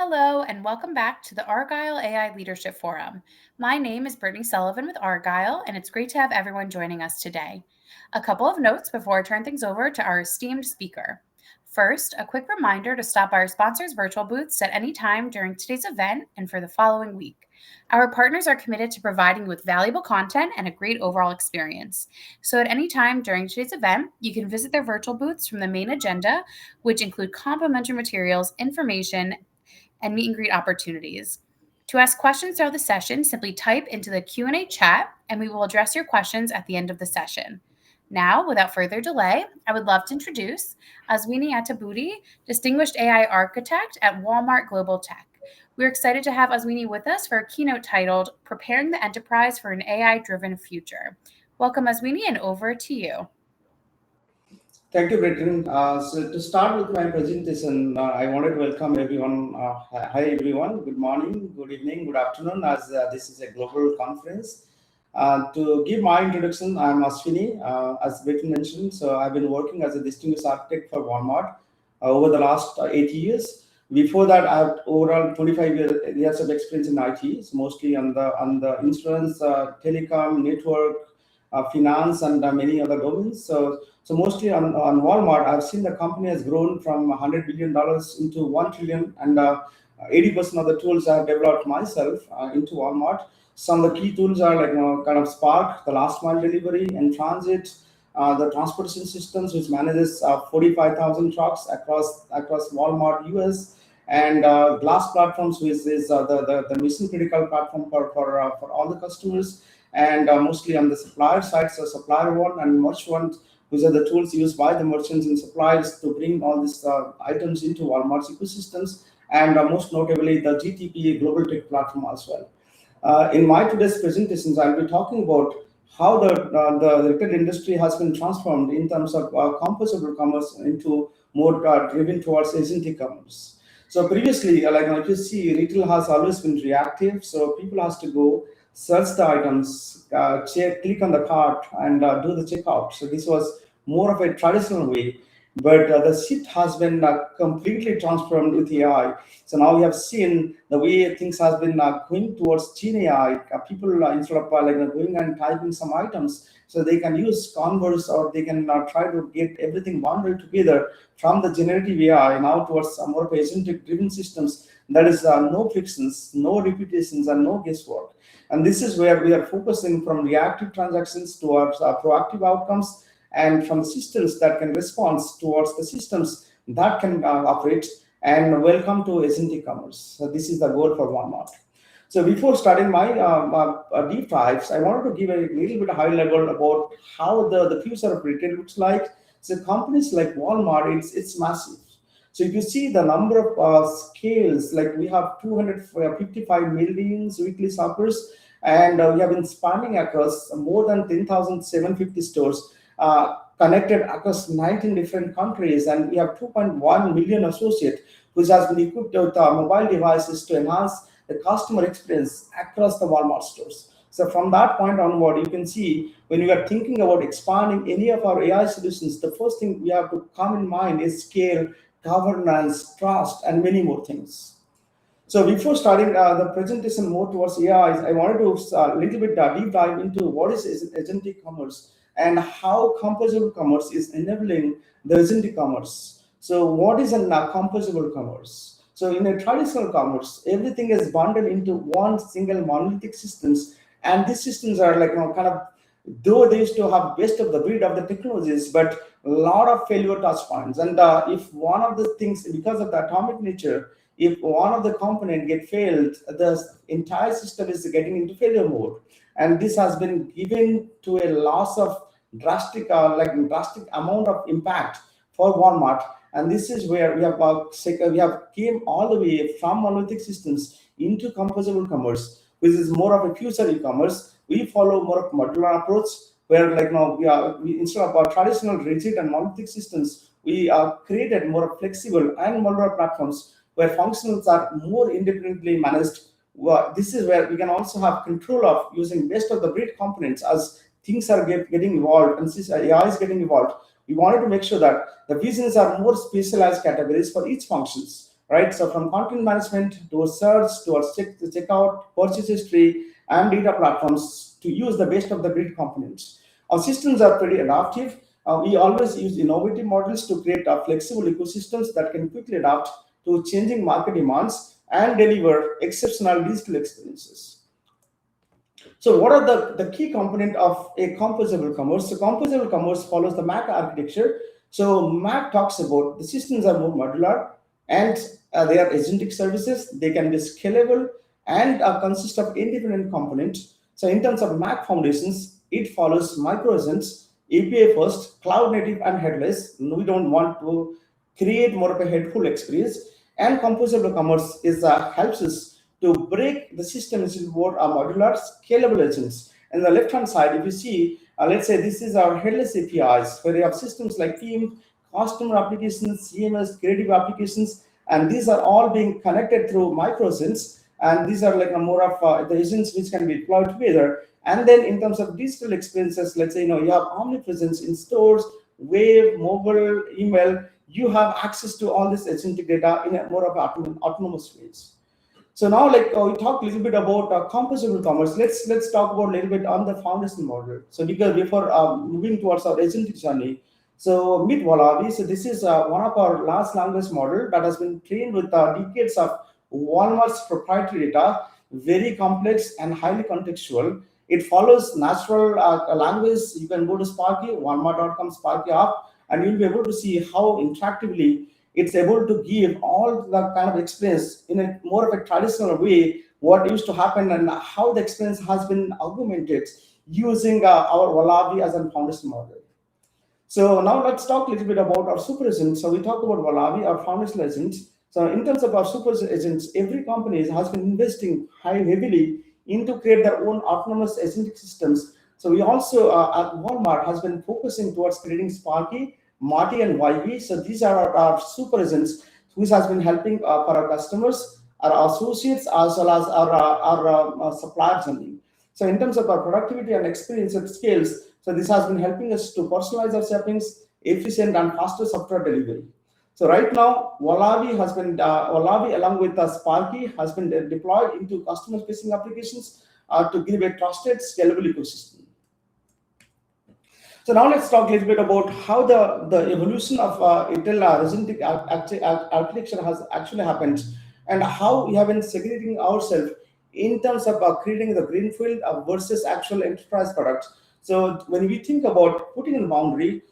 Hello, and welcome back to the Argyle AI Leadership Forum. My name is Brittany Sullivan with Argyle, and it's great to have everyone joining us today. A couple of notes before I turn things over to our esteemed speaker. First, a quick reminder to stop by our sponsors' virtual booths at any time during today's event and for the following week. Our partners are committed to providing you with valuable content and a great overall experience. So, at any time during today's event, you can visit their virtual booths from the main agenda, which include complimentary materials, information, and meet and greet opportunities. To ask questions throughout the session, simply type into the Q&A chat and we will address your questions at the end of the session. Now, without further delay, I would love to introduce Azwini Atabudi, Distinguished AI Architect at Walmart Global Tech. We're excited to have Azwini with us for a keynote titled Preparing the Enterprise for an AI-Driven Future. Welcome, Azwini, and over to you. Thank you, Britton. So to start with my presentation, I wanted to welcome everyone. Hi, everyone. Good morning, good evening, good afternoon, as this is a global conference. To give my introduction, I'm Ashwini, as Britton mentioned. So I've been working as a distinguished architect for Walmart over the last 8 years. Before that, I have overall 25 years of experience in IT, so mostly on the insurance, telecom, network, finance, and many other domains. So mostly on Walmart, I've seen the company has grown from $100 billion into $1 trillion, and 80% of the tools I have developed myself into Walmart. Some of the key tools are like kind of Spark, the last mile delivery and transit, the transportation systems, which manages 45,000 trucks across Walmart US, and Glass platforms, which is the mission critical platform for all the customers, and mostly on the supplier side, so Supplier One and Merch One, which are the tools used by the merchants and suppliers to bring all these items into Walmart's ecosystems, and most notably the GTP Global Tech Platform as well. In my today's presentations, I'll be talking about how the retail industry has been transformed in terms of composable commerce into more driven towards agentic commerce. So previously, like if you see, retail has always been reactive. So people has to go search the items, click on the cart, and do the checkout. So this was more of a traditional way, but the shift has been completely transformed with AI. So now we have seen the way things has been going towards Gen AI. People instead of going and typing some items, so they can use Converse, or they can try to get everything bundled together from the generative AI now towards more agentic driven systems. That is no frictions, no repetitions, and no guesswork. And this is where we are focusing from reactive transactions towards proactive outcomes, and from systems that can respond towards the systems that can operate. And welcome to agentic commerce. So this is the goal for Walmart. So before starting my deep dives, I wanted to give a little bit high level about how the future of retail looks like. So companies like Walmart, it's massive. So if you see the number of scales, like we have 255 million weekly shoppers, and we have been spanning across more than 10,750 stores, connected across 19 different countries, and we have 2.1 million associates, which has been equipped with mobile devices to enhance the customer experience across the Walmart stores. So from that point onward, you can see when we are thinking about expanding any of our AI solutions, the first thing we have to come in mind is scale, governance, trust, and many more things. So before starting the presentation more towards AI, I wanted to a little bit deep dive into what is agentic commerce and how composable commerce is enabling the agentic commerce. So what is a composable commerce? So in a traditional commerce, everything is bundled into one single monolithic systems, and these systems are like kind of, though they used to have best of the breed of the technologies, but a lot of failure touch points. And if one of the things, because of the atomic nature, if one of the component get failed, the entire system is getting into failure mode. And this has been given to a loss of drastic amount of impact for Walmart. And this is where we have came all the way from monolithic systems into composable commerce, which is more of a future e-commerce. We follow more of modular approach, where we instead of our traditional rigid and monolithic systems, we created more flexible and modular platforms where functions are more independently managed. This is where we can also have control of using best of the breed components as things are getting evolved, and since AI is getting evolved. We wanted to make sure that the visions are more specialized categories for each functions. right? So from content management to our search to our checkout, purchase history, and data platforms to use the best of the breed components. Our systems are pretty adaptive. We always use innovative models to create flexible ecosystems that can quickly adapt to changing market demands and deliver exceptional digital experiences. So what are the key component of a composable commerce? So composable commerce follows the MAC architecture. So MAC talks about the systems are more modular and they are agentic services. They can be scalable and consist of independent components. So in terms of MAC foundations, it follows microagents, API first, cloud native and headless. We don't want to create more of a headful experience. And composable commerce is helps us to break the system into more modular, scalable agents. And the left-hand side, if you see, let's say this is our headless APIs, where you have systems like team, customer applications, CMS, creative applications, and these are all being connected through microagents. And these are like a more of the agents which can be deployed together. And then in terms of digital experiences, let's say you have omnipresence in stores, web, mobile, email. You have access to all this agentic data in a more of autonomous ways. So now, we talk a little bit about composable commerce. Let's talk about a little bit on the foundation model. So because before moving towards our agentic journey, so meet Wallaby. So this is one of our large language model that has been trained with decades of Walmart's proprietary data, very complex and highly contextual. It follows natural language. You can go to Sparky, Walmart.com Sparky app, and you'll be able to see how interactively it's able to give all the kind of experience in a more of a traditional way what used to happen and how the experience has been augmented using our Wallaby as a foundation model. So now let's talk a little bit about our super agents. So we talk about Wallaby, our foundational agents. So in terms of our super agents, every company has been investing heavily into create their own autonomous agentic systems. So we also at Walmart has been focusing towards creating Sparky, Marty, and YV. So these are our super agents which has been helping for our customers, our associates, as well as our supplier journey. So in terms of our productivity and experience at scales, so this has been helping us to personalize our shoppings, efficient and faster software delivery. So right now, Wallaby along with Sparky has been deployed into customer-facing applications to give a trusted, scalable ecosystem. So now let's talk a little bit about how the evolution of Intel agentic architecture has actually happened and how we have been segregating ourselves in terms of creating the greenfield versus actual enterprise product. So when we think about putting a boundary,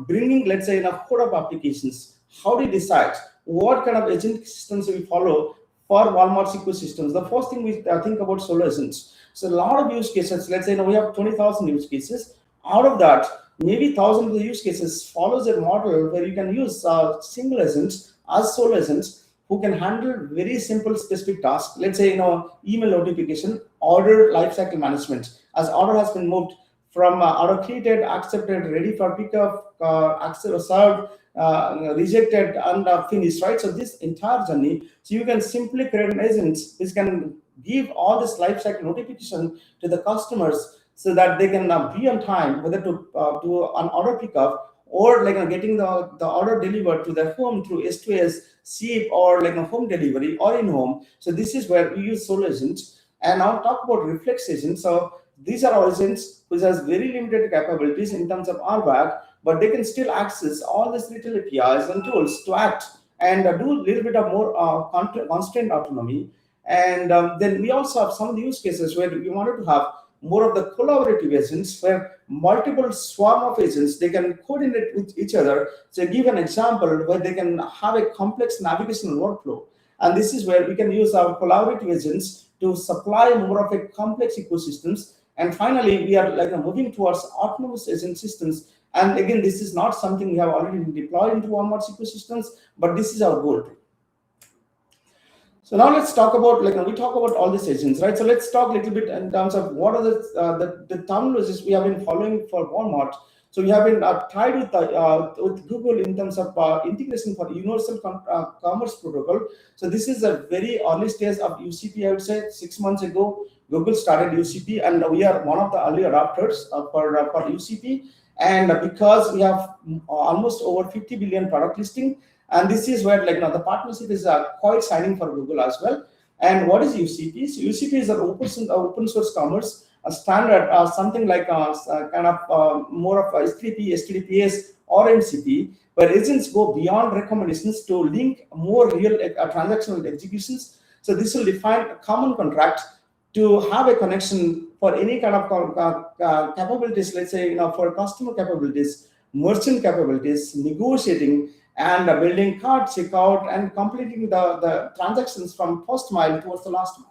bringing, let's say, in a code of applications, how do you decide what kind of agentic systems we follow for Walmart's ecosystems? The first thing we think about solo agents. So a lot of use cases, let's say we have 20,000 use cases. Out of that, maybe thousands of the use cases follows a model where you can use single agents as solo agents who can handle very simple specific tasks. Let's say email notification, order lifecycle management. As order has been moved from order created, accepted, ready for pickup, served, rejected, and finished, right? So this entire journey, so you can simply create an agent which can give all this lifecycle notification to the customers so that they can be on time, whether to do an order pickup or getting the order delivered to their home through S2S, SEEP, or a home delivery or in home. So this is where we use solo agents. And now talk about reflex agents. So these are our agents which has very limited capabilities in terms of RBAC, but they can still access all these little APIs and tools to act and do a little bit of more constraint autonomy. And then we also have some of the use cases where we wanted to have more of the collaborative agents where multiple swarm of agents, they can coordinate with each other. So give an example where they can have a complex navigational workflow. And this is where we can use our collaborative agents to supply more of a complex ecosystems. And finally, we are moving towards autonomous agent systems. And again, this is not something we have already deployed into Walmart's ecosystems, but this is our goal too. So now let's talk about we talk about all these agents, right? So let's talk a little bit in terms of what are the terminologies we have been following for Walmart. So we have been tied with Google in terms of integration for Universal Commerce Protocol. So this is a very early stage of UCP. I would say 6 months ago, Google started UCP, and we are one of the early adopters for UCP. And because we have almost over 50 billion product listing, And this is where the partnership is quite signing for Google as well. And what is UCP? So UCP is an open source commerce a standard, something like kind of more of a S3P, STDPS, or MCP, where agents go beyond recommendations to link more real transactional executions. So this will define a common contract to have a connection for any kind of capabilities, let's say, for customer capabilities, merchant capabilities, negotiating, and building cart, checkout, and completing the transactions from first mile towards the last mile.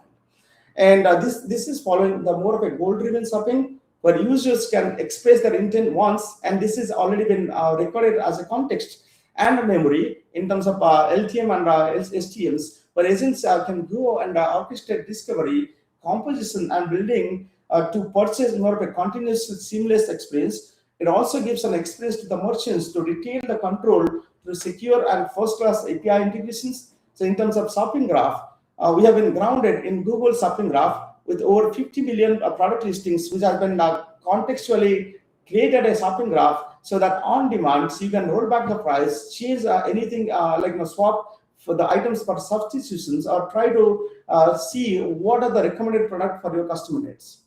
And this is following the more of a goal-driven shopping where users can express their intent once, and this has already been recorded as a context and a memory in terms of LTM and STMs, where agents can go and orchestrate discovery, composition, and building to purchase more of a continuous, seamless experience. It also gives an experience to the merchants to retain the control through secure and first-class API integrations. So, in terms of shopping graph, we have been grounded in Google Shopping Graph with over 50 million product listings, which have been contextually created a shopping graph so that on demand, so you can roll back the price, change anything swap for the items for substitutions, or try to see what are the recommended product for your customer needs.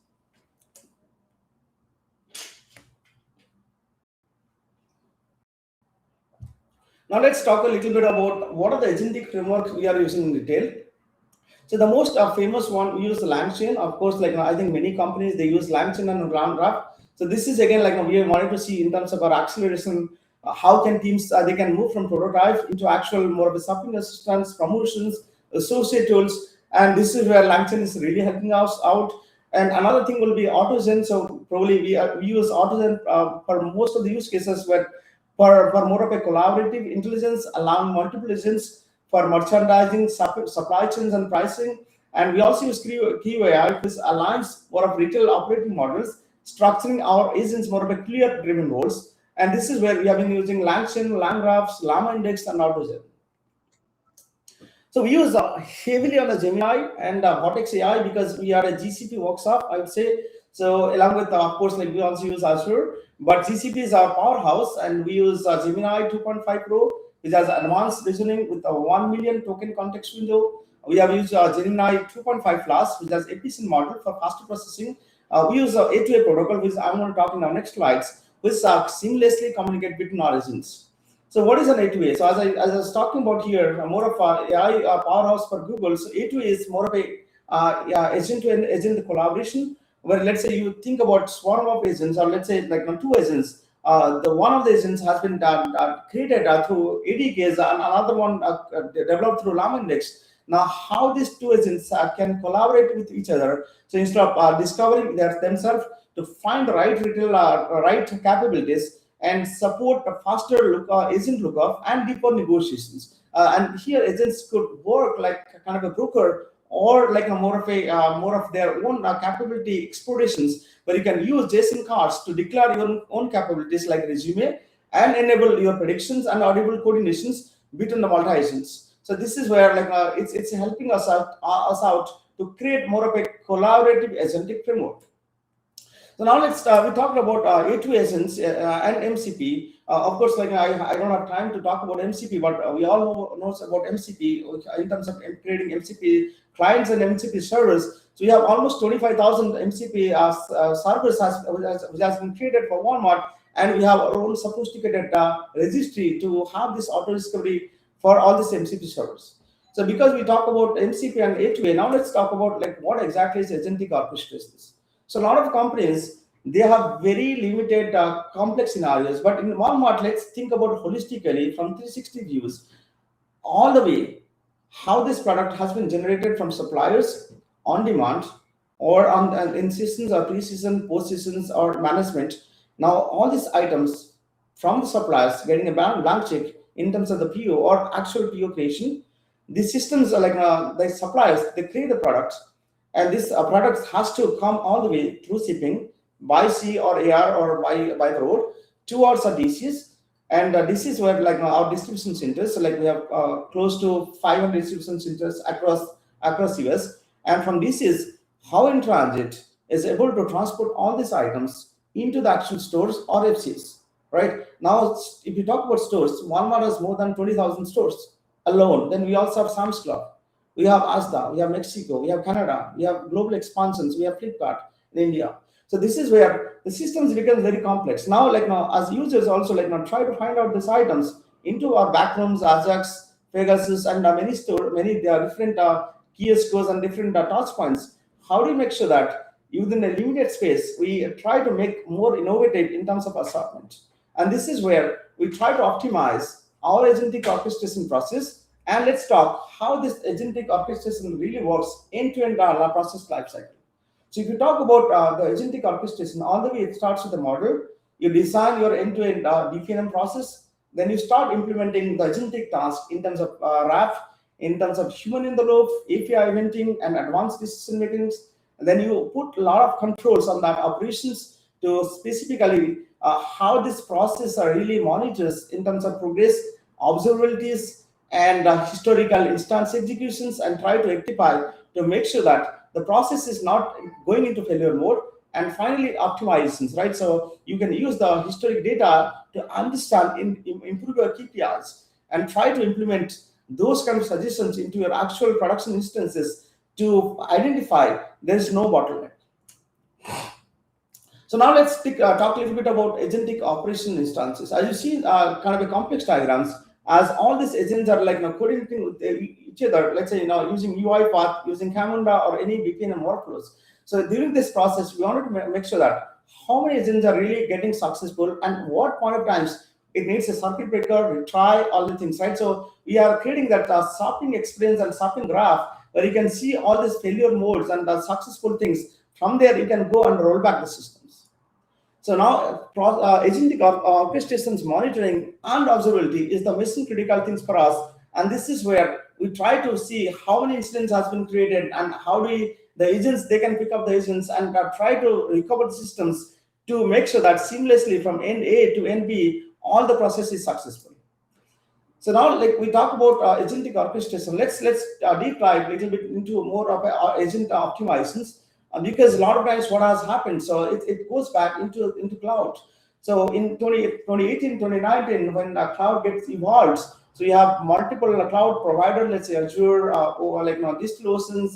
Now let's talk a little bit about what are the agentic frameworks we are using in detail. So the most famous one, we use LangChain. Of course, I think many companies, they use LangChain and Ground Graph. So this is again we wanted to see in terms of our acceleration, how can teams they can move from prototype into actual more of a shopping assistance, promotions, associate tools, and this is where LangChain is really helping us out. And another thing will be AutoGen. So probably we use AutoGen for most of the use cases where for more of a collaborative intelligence, allowing multiple agents for merchandising, supply chains, and pricing. And we also use KEYNOTE, which aligns more of retail operating models, structuring our agents more of a clear driven roles. And this is where we have been using LangChain, LangGraphs, Llama Index, and AutoGen. So we use heavily on the Gemini and Vortex AI because we are a GCP workshop, I would say. So along with, of course, we also use Azure, but GCP is our powerhouse, and we use Gemini 2.5 Pro, which has advanced reasoning with a 1 million token context window. We have used Gemini 2.5 Plus, which has efficient model for faster processing. We use A2A protocol, which I'm going to talk in our next slides, which seamlessly communicate between origins. So what is an A2A? So as I was talking about here, more of AI powerhouse for Google. So A2A is more of a agent-to-end agent collaboration, where let's say you think about swarm of agents, or let's say two agents. The one of the agents has been created through ADKs, and another one developed through Llama Index. Now, how these two agents can collaborate with each other? So instead of discovering themselves to find the right retail, right capabilities, and support a faster agent lookup and deeper negotiations. And here, agents could work like kind of a broker, or like a more of their own capability explorations, where you can use JSON cards to declare your own capabilities like resume and enable your predictions and audible coordinations between the multi agents. So this is where it's helping us out to create more of a collaborative agentic framework. So now let's we talked about A2 agents and MCP. Of course, I don't have time to talk about MCP, but we all know about MCP in terms of creating MCP clients and MCP servers. So we have almost 25,000 MCP servers which has been created for Walmart, and we have our own sophisticated registry to have this auto discovery for all these MCP servers. So because we talk about MCP and A2A, now let's talk about what exactly is agentic orchestrations. So a lot of companies, they have very limited complex scenarios, but in Walmart, let's think about holistically from 360 views, all the way how this product has been generated from suppliers on demand, or in seasons or pre-season, post-seasons, or management. Now all these items from the suppliers getting a blank check in terms of the PO or actual PO creation. These systems are the suppliers, they create the products, and this product has to come all the way through shipping by sea or air or by the road towards our DCs. And this is where our distribution centers. So we have close to 500 distribution centers across US. And from DCs, how in transit is able to transport all these items into the actual stores or FCs, right? Now, if you talk about stores, Walmart has more than 20,000 stores alone. Then we also have Sam's Club, we have Asda, we have Mexico, we have Canada, we have global expansions, we have Flipkart in India. So this is where the systems become very complex. Now, like now, as users also like now try to find out these items into our backrooms, Ajax, Pegasus, and many different kiosk stores and different touch points. How do you make sure that within a limited space we try to make more innovative in terms of assortment? And this is where we try to optimize our agentic orchestration process. And let's talk how this agentic orchestration really works end-to-end process lifecycle. So if you talk about the agentic orchestration, all the way it starts with the model. You design your end-to-end DPNM process. Then you start implementing the agentic task in terms of RAF, in terms of human in the loop, API eventing, and advanced decision makings. And then you put a lot of controls on that operations to specifically how this process really monitors in terms of progress, observabilities, and historical instance executions, and try to rectify to make sure that the process is not going into failure mode. And finally, optimizations, right? So you can use the historic data to understand, improve your KPIs, and try to implement those kind of suggestions into your actual production instances to identify there is no bottleneck. So now let's talk a little bit about agentic operation instances. As you see, kind of a complex diagrams, as all these agents are like coordinating with each other. Let's say using UiPath, using Camunda, or any BPM workflows. So during this process, we wanted to make sure that how many agents are really getting successful, and what point of times it needs a circuit breaker, retry, all the things, right? So we are creating that shopping experience and shopping graph where you can see all these failure modes and the successful things. From there, you can go and roll back the systems. So now, agentic orchestrations monitoring and observability is the mission critical things for us. And this is where we try to see how many incidents has been created, and how do the agents, they can pick up the agents and try to recover the systems to make sure that seamlessly from end A to end B, all the process is successful. So now, like we talk about agentic orchestration, let's deep dive a little bit into more of agent optimizations, because a lot of times what has happened, so it goes back into cloud. So in 2018, 2019, when cloud gets evolved, so you have multiple cloud providers, let's say Azure, or like DigitalOcean's,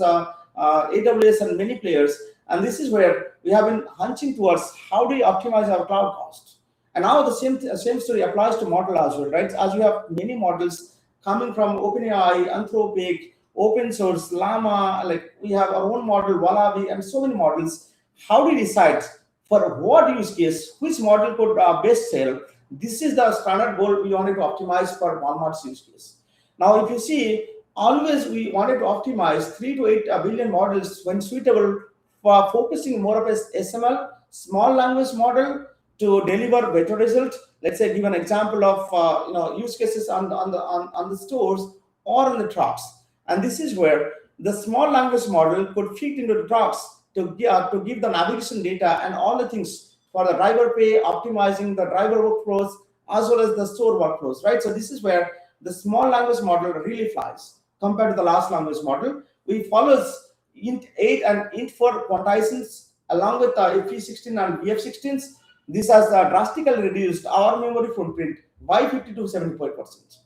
AWS, and many players. And this is where we have been hunching towards how do you optimize our cloud cost. And now the same story applies to model as well, right? As we have many models coming from OpenAI, Anthropic, open source, Llama, like we have our own model, Wallaby, and so many models. How do you decide for what use case, which model could best sell? This is the standard goal we wanted to optimize for Walmart's use case. Now, if you see, always we wanted to optimize 3 to 8 billion models when suitable, for focusing more of a SML, small language model, to deliver better result. Let's say give an example of use cases on the stores or on the trucks. And this is where the small language model could fit into the trucks to give the navigation data and all the things for the driver pay, optimizing the driver workflows as well as the store workflows, right? So this is where the small language model really flies compared to the large language model. We follows int 8 and int 4 quantizations along with FE16 and BF16s. This has drastically reduced our memory footprint by 50 to 75%.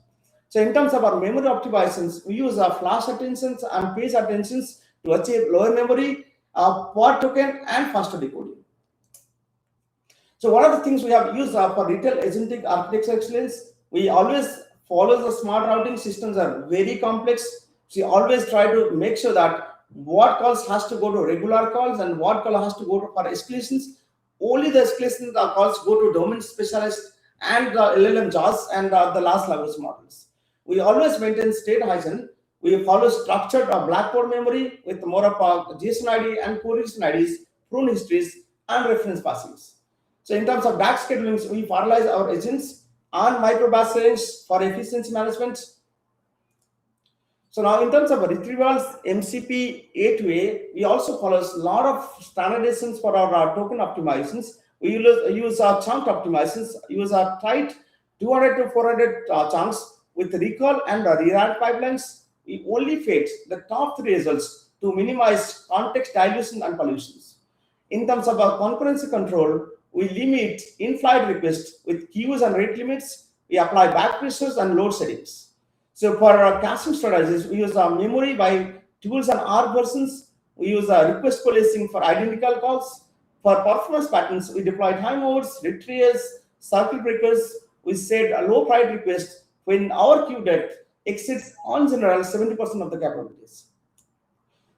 So in terms of our memory optimizations, we use flash attentions and page attentions to achieve lower memory, per token, and faster decoding. So one of the things we have used for retail agentic architecture excellence, we always follow the smart routing systems are very complex. So we always try to make sure that what calls has to go to regular calls and what call has to go to for escalations. Only the escalation calls go to domain specialist and LLM JAWS and the large language models. We always maintain state hygiene. We follow structured blackboard memory with more of JSON ID and correlation IDs, prune histories, and reference passings. So in terms of DAX schedulings, we parallelize our agents on microbatch range for efficiency management. So now in terms of retrievals, MCP A to A, we also follow a lot of standardizations for our token optimizations. We use our chunk optimizations, use our tight 200 to 400 chunks with recall and rewrite pipelines. We only fit the top 3 results to minimize context dilution and pollutions. In terms of our concurrency control, we limit in-flight requests with queues and rate limits. We apply back pressures and load settings. So for our caching strategies, we use memory by tools and R versions. We use request coalescing for identical calls. For performance patterns, we deploy timeouts, retrievers, circuit breakers. We set a low priority request when our queue depth exceeds, on general, 70% of the capabilities.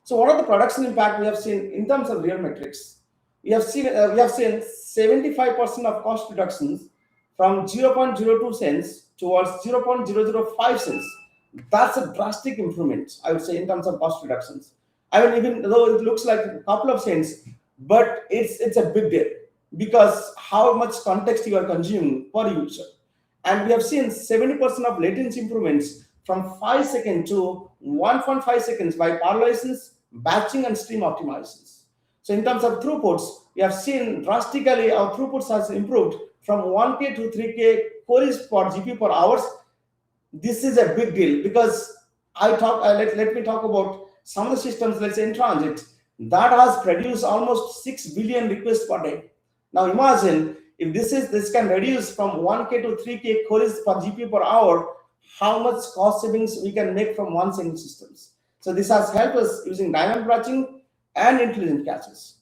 So what are the production impact we have seen in terms of real metrics? We have seen 75% of cost reductions from 0.02 cents towards 0.005 cents. That's a drastic improvement, I would say, in terms of cost reductions. I mean, even though it looks like a couple of cents, but it's a big deal because how much context you are consuming per user. And we have seen 70% of latency improvements from 5 seconds to 1.5 seconds by parallelisms, batching, and stream optimizations. So in terms of throughputs, we have seen drastically our throughputs has improved from 1K to 3K queries per GPU per hours. This is a big deal because let me talk about some of the systems, let's say in transit, that has produced almost 6 billion requests per day. Now imagine if this can reduce from 1K to 3K queries per GPU per hour, how much cost savings we can make from one single systems. So this has helped us using dynamic batching and intelligent caches.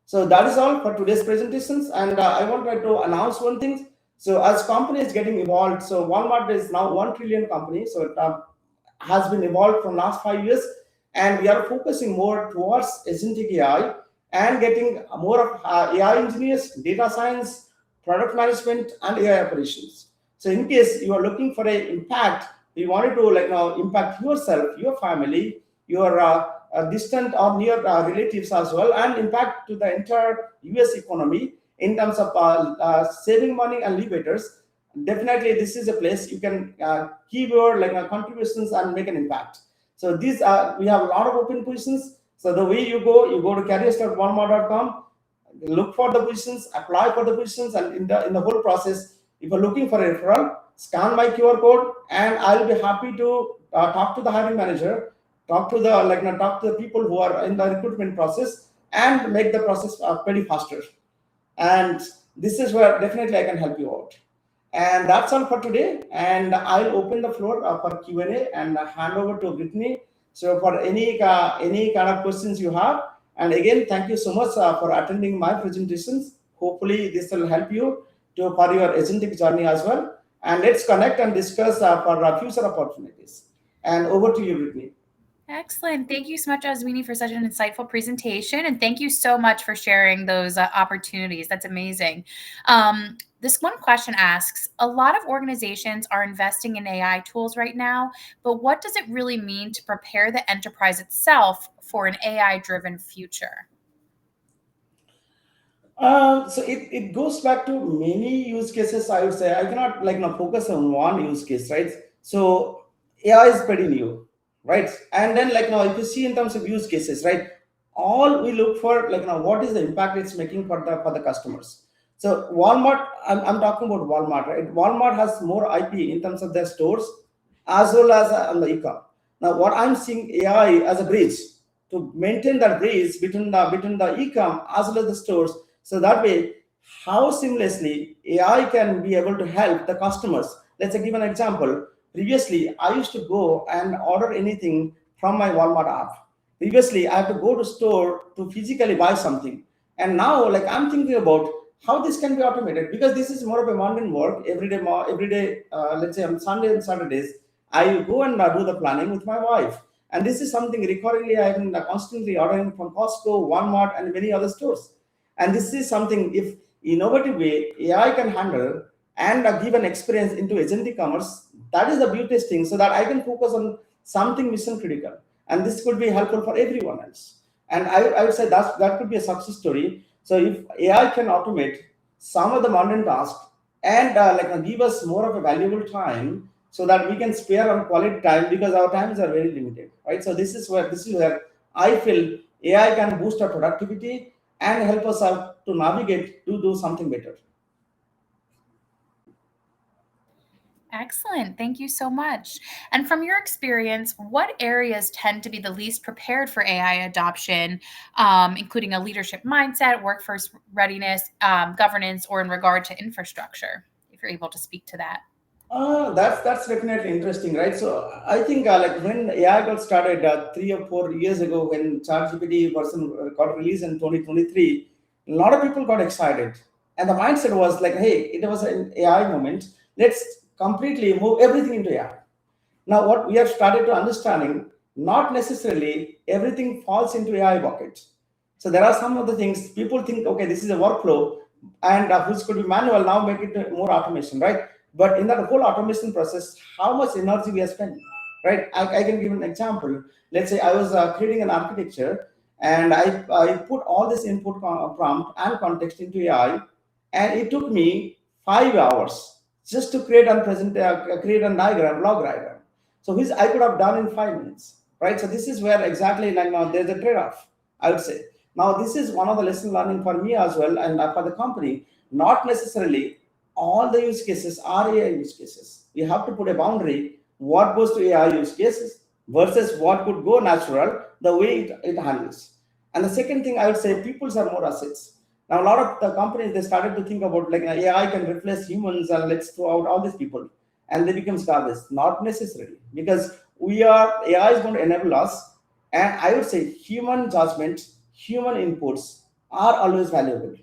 So that is all for today's presentations. And I wanted to announce one thing. So as company is getting evolved, so Walmart is now 1 trillion company. So it has been evolved from last 5 years. And we are focusing more towards agentic AI and getting more of AI engineers, data science, product management, and AI operations. So in case you are looking for an impact, you wanted to impact yourself, your family, your distant or near relatives as well, and impact to the entire US economy in terms of saving money and levators. Definitely this is a place you can give your contributions and make an impact. So these are, we have a lot of open positions. So the way you go to careers.walmart.com, look for the positions, apply for the positions, and in the whole process, if you're looking for a referral, scan my QR code, and I'll be happy to talk to the hiring manager, talk to the people who are in the recruitment process, and make the process pretty faster. And this is where definitely I can help you out. And that's all for today. And I'll open the floor for Q&A and hand over to Brittany. So for any kind of questions you have, and again, thank you so much for attending my presentations. Hopefully this will help you for your agentic journey as well. And let's connect and discuss for future opportunities. And over to you, Brittany. Excellent. Thank you so much, Azmini, for such an insightful presentation. And thank you so much for sharing those opportunities. That's amazing. This one question asks, a lot of organizations are investing in AI tools right now, but what does it really mean to prepare the enterprise itself for an AI-driven future? So it goes back to many use cases. I would say I cannot focus on one use case, right? So AI is pretty new, right? And then now if you see in terms of use cases, right, all we look for what is the impact it's making for the customers. So Walmart, I'm talking about Walmart, right? Walmart has more IP in terms of their stores as well as on the e-com. Now what I'm seeing AI as a bridge to maintain that bridge between the e-com as well as the stores. So that way, how seamlessly AI can be able to help the customers. Let's give an example. Previously, I used to go and order anything from my Walmart app. Previously, I have to go to store to physically buy something. And now, I'm thinking about how this can be automated because this is more of a mundane work every day. Let's say on Sunday and Saturdays, I go and do the planning with my wife. And this is something recurringly I've been constantly ordering from Costco, Walmart, and many other stores. And this is something, if innovative way AI can handle and give an experience into agentic commerce, that is the beauteous thing, so that I can focus on something mission critical. And this could be helpful for everyone else. And I would say that could be a success story. So if AI can automate some of the mundane tasks and give us more of a valuable time so that we can spare on quality time because our times are very limited, right? So this is where I feel AI can boost our productivity and help us out to navigate to do something better. Excellent. Thank you so much. And from your experience, what areas tend to be the least prepared for AI adoption, including a leadership mindset, workforce readiness, governance, or in regard to infrastructure? If you're able to speak to that. That's definitely interesting, right? So I think like when AI got started 3 or 4 years ago, when ChatGPT version got released in 2023, a lot of people got excited, and the mindset was like, "Hey, it was an AI moment. Let's completely move everything into AI." Now, what we have started to understanding, not necessarily everything falls into AI bucket. So there are some of the things people think, okay, this is a workflow, and which could be manual, now make it more automation, right? But in that whole automation process, how much energy we are spending, right? I can give an example. Let's say I was creating an architecture, and I put all this input prompt and context into AI, and it took me 5 hours just to create and present, create a diagram, log diagram. So which I could have done in 5 minutes, right? So this is where exactly like now there's a trade-off, I would say. Now this is one of the lesson learning for me as well, and for the company. Not necessarily all the use cases are AI use cases. We have to put a boundary what goes to AI use cases versus what could go natural, the way it handles. And the second thing I would say, peoples are more assets. Now a lot of the companies they started to think about like AI can replace humans and let's throw out all these people and they become garbage. Not necessarily, because we are AI is going to enable us, and I would say human judgment, human inputs are always valuable,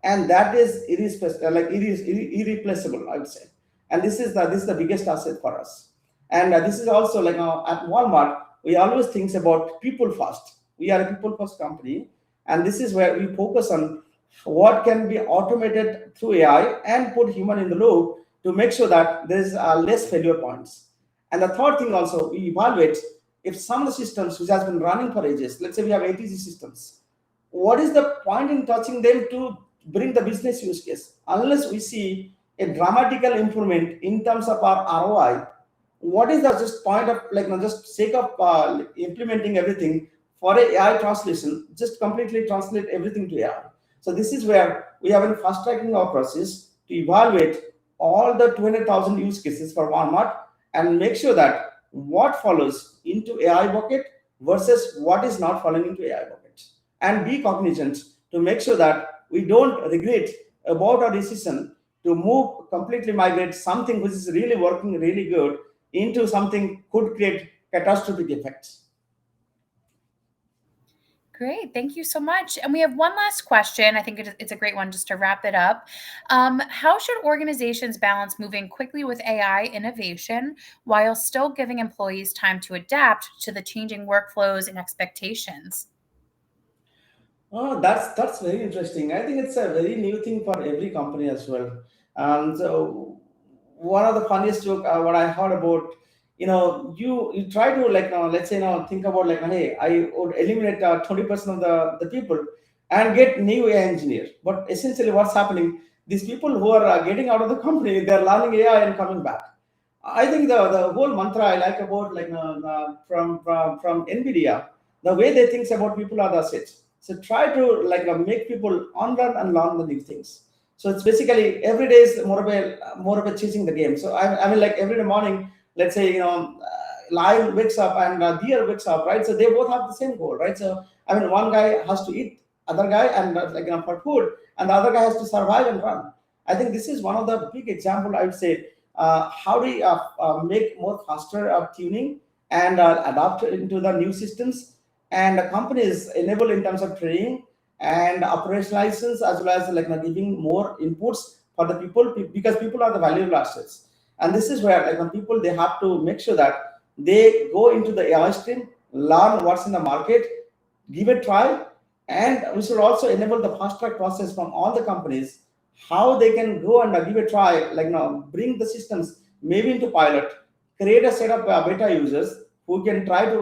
and that is irreplaceable, I would say. And this is the biggest asset for us. And this is also like at Walmart, we always think about people first. We are a people first company, and this is where we focus on what can be automated through AI and put human in the loop to make sure that there's less failure points. And the third thing also, we evaluate if some of the systems which has been running for ages, let's say we have ATG systems, what is the point in touching them to bring the business use case? Unless we see a dramatical improvement in terms of our ROI, what is the just point of like just sake of implementing everything for a AI translation, just completely translate everything to AI. So this is where we have been fast tracking our process to evaluate all the 200,000 use cases for Walmart and make sure that what follows into AI bucket versus what is not falling into AI bucket, and be cognizant to make sure that we don't regret about our decision to move completely migrate something which is really working really good into something could create catastrophic effects. Great. Thank you so much. And we have one last question. I think it's a great one just to wrap it up. How should organizations balance moving quickly with AI innovation while still giving employees time to adapt to the changing workflows and expectations? Oh, that's very interesting. I think it's a very new thing for every company as well. And so one of the funniest joke what I heard about, you try to like let's say think about like, hey, I would eliminate 20% of the people and get new AI engineer. But essentially, what's happening? These people who are getting out of the company, they're learning AI and coming back. I think the whole mantra I like about like from Nvidia, the way they think about people are the assets. So try to like make people unlearn and learn the new things. So it's basically every day is more of a chasing the game. So I mean like every morning, let's say lion wakes up and deer wakes up, right? So they both have the same goal, right? So I mean one guy has to eat, other guy and for food, and the other guy has to survive and run. I think this is one of the big example I would say how do we make more faster tuning and adapt into the new systems, and companies enable in terms of training and operationalizations as well as like giving more inputs for the people because people are the valuable assets. And this is where like when people they have to make sure that they go into the AI stream, learn what's in the market, give a try, and we should also enable the fast track process from all the companies how they can go and give a try, like bring the systems maybe into pilot, create a set of beta users who can try to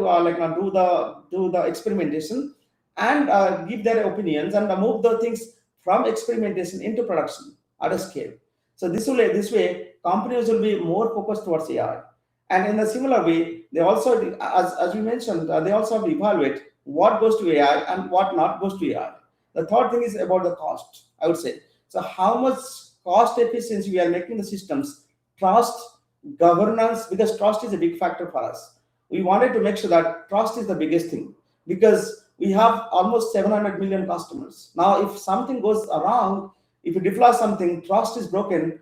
do the experimentation and give their opinions and move the things from experimentation into production at a scale. So this way companies will be more focused towards AI. And in a similar way, they also, as we mentioned, they also have to evaluate what goes to AI and what not goes to AI. The third thing is about the cost, I would say. So how much cost efficiency we are making the systems, trust governance, because trust is a big factor for us. We wanted to make sure that trust is the biggest thing, because we have almost 700 million customers. Now, if something goes wrong, if you deploy something, trust is broken,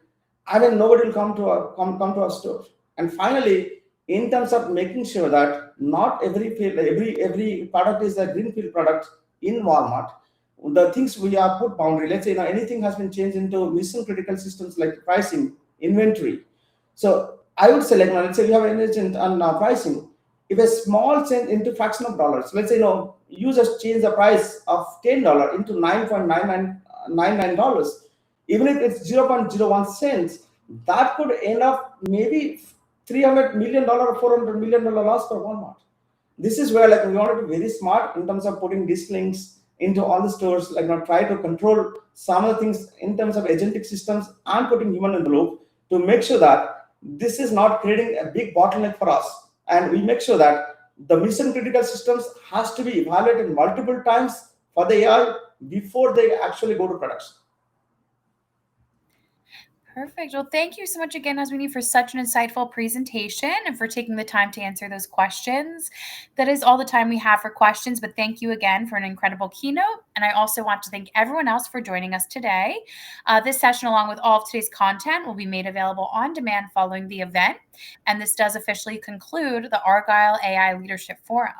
I mean, nobody will come to our store. And finally, in terms of making sure that not every product is a greenfield product in Walmart, the things we have put boundary. Let's say anything has been changed into mission critical systems like pricing, inventory. So I would say, like, let's say we have an agent on pricing. If a small change into fraction of dollars, let's say you just change the price of $10 into $9.99, even if it's 0.01 cents, that could end up maybe $300 million or $400 million loss for Walmart. This is where, like, we want to be very smart in terms of putting these links into all the stores, like try to control some of the things in terms of agentic systems and putting human in the loop to make sure that this is not creating a big bottleneck for us. And we make sure that the mission critical systems has to be evaluated multiple times for the AI before they actually go to production. Perfect. Well, thank you so much again, Haswini, for such an insightful presentation and for taking the time to answer those questions. That is all the time we have for questions, but thank you again for an incredible keynote. And I also want to thank everyone else for joining us today. This session, along with all of today's content, will be made available on demand following the event. And this does officially conclude the Argyle AI Leadership Forum.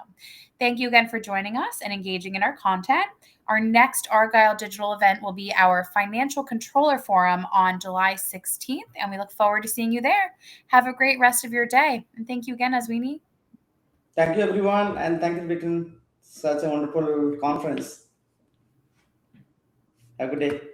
Thank you again for joining us and engaging in our content. Our next Argyle Digital event will be our Financial Controller Forum on July 16th, and we look forward to seeing you there. Have a great rest of your day. And thank you again, Aswini. Thank you, everyone, and thank you, Britain. Such a wonderful conference. Have a good day.